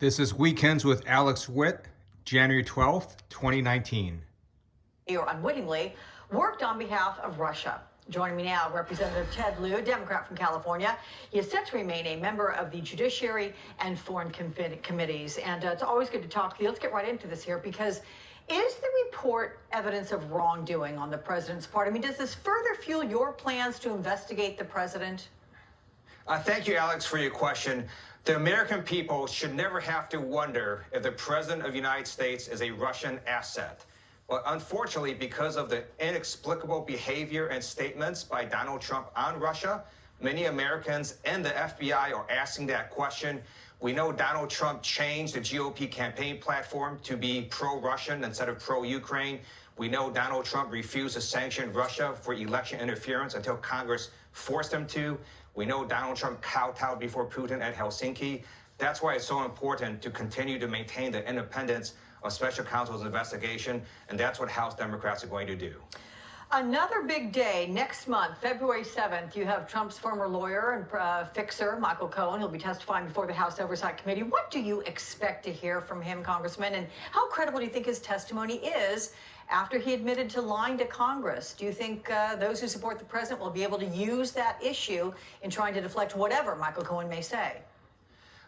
This is Weekends with Alex Witt, January 12th, 2019. Or unwittingly worked on behalf of Russia. Joining me now, Representative Ted Lieu, Democrat from California. He is set to remain a member of the Judiciary and Foreign Committees. And it's always good to talk to you. Let's get right into this here, because is the report evidence of wrongdoing on the president's part? I mean, does this further fuel your plans to investigate the president? Thank you, Alex, for your question. The American people should never have to wonder if the President of the United States is a Russian asset. But unfortunately, because of the inexplicable behavior and statements by Donald Trump on Russia, many Americans and the FBI are asking that question. We know Donald Trump changed the GOP campaign platform to be pro-Russian instead of pro-Ukraine. We know Donald Trump refused to sanction Russia for election interference until Congress forced him to. We know Donald Trump kowtowed before Putin at Helsinki. That's why it's so important to continue to maintain the independence of special counsel's investigation, and that's what House Democrats are going to do. Another big day next month, February 7th. You have Trump's former lawyer and fixer, Michael Cohen. He'll be testifying before the House Oversight Committee. What do you expect to hear from him, Congressman? And how credible do you think his testimony is after he admitted to lying to Congress? Do you think those who support the president will be able to use that issue in trying to deflect whatever Michael Cohen may say?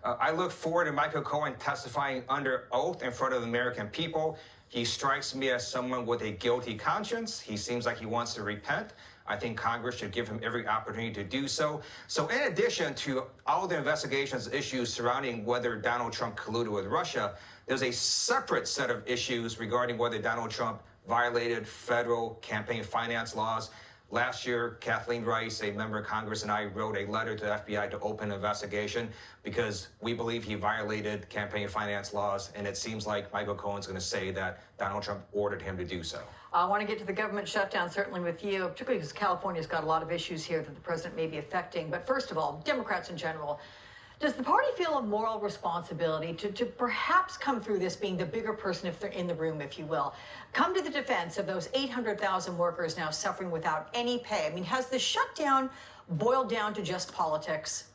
I look forward to Michael Cohen testifying under oath in front of the American people. He strikes me as someone with a guilty conscience. He seems like he wants to repent. I think Congress should give him every opportunity to do so. So in addition to all the investigations issues surrounding whether Donald Trump colluded with Russia, there's a separate set of issues regarding whether Donald Trump violated federal campaign finance laws. Last year, Kathleen Rice, a member of Congress, and I wrote a letter to the FBI to open an investigation because we believe he violated campaign finance laws, and it seems like Michael Cohen's going to say that Donald Trump ordered him to do so. I want to get to the government shutdown, certainly with you, particularly because California's got a lot of issues here that the president may be affecting. But first of all, Democrats in general, does the party feel a moral responsibility to perhaps come through this being the bigger person if they're in the room, if you will? Come to the defense of those 800,000 workers now suffering without any pay. I mean, has the shutdown boiled down to just politics?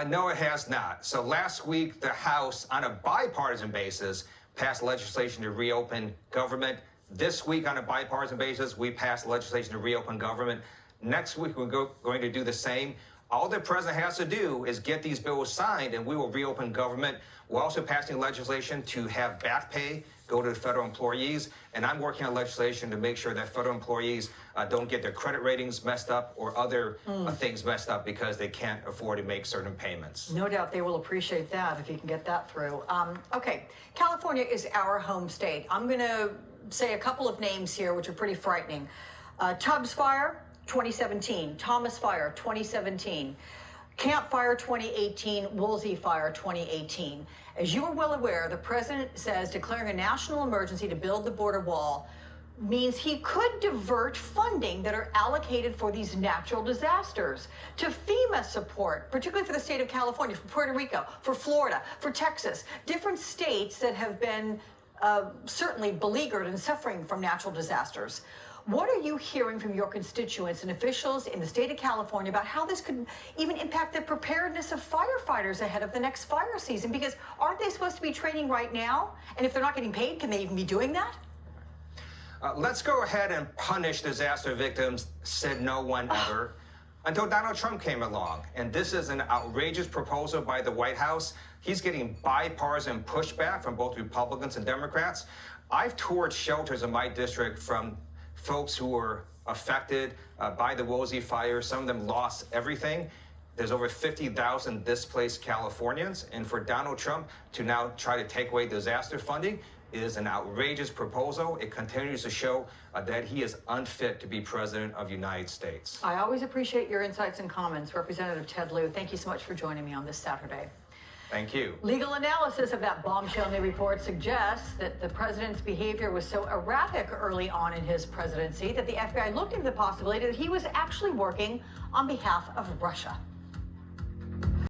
No, it has not. So last week, the House, on a bipartisan basis, passed legislation to reopen government. This week, on a bipartisan basis, we passed legislation to reopen government. Next week, we're going to do the same. All the president has to do is get these bills signed, and we will reopen government. We're also passing legislation to have back pay go to the federal employees, and I'm working on legislation to make sure that federal employees don't get their credit ratings messed up or other things messed up because they can't afford to make certain payments. No doubt they will appreciate that if you can get that through. Okay, California is our home state. I'm going to say a couple of names here which are pretty frightening. Tubbs Fire, 2017. Thomas Fire, 2017. Camp Fire, 2018. Woolsey Fire, 2018. As you are well aware, the president says declaring a national emergency to build the border wall means he could divert funding that are allocated for these natural disasters to FEMA support, particularly for the state of California, for Puerto Rico, for Florida, for Texas, different states that have been certainly beleaguered and suffering from natural disasters. What are you hearing from your constituents and officials in the state of California about how this could even impact the preparedness of firefighters ahead of the next fire season? Because aren't they supposed to be training right now? And if they're not getting paid, can they even be doing that? Let's go ahead and punish disaster victims, said no one ever, until Donald Trump came along. And this is an outrageous proposal by the White House. He's getting bipartisan pushback from both Republicans and Democrats. I've toured shelters in my district from folks who were affected by the Woolsey fire. Some of them lost everything. There's over 50,000 displaced Californians. And for Donald Trump to now try to take away disaster funding is an outrageous proposal. It continues to show that he is unfit to be president of the United States. I always appreciate your insights and comments. Representative Ted Lieu, thank you so much for joining me on this Saturday. Thank you. Legal analysis of that bombshell new report suggests that the president's behavior was so erratic early on in his presidency that the FBI looked into the possibility that he was actually working on behalf of Russia.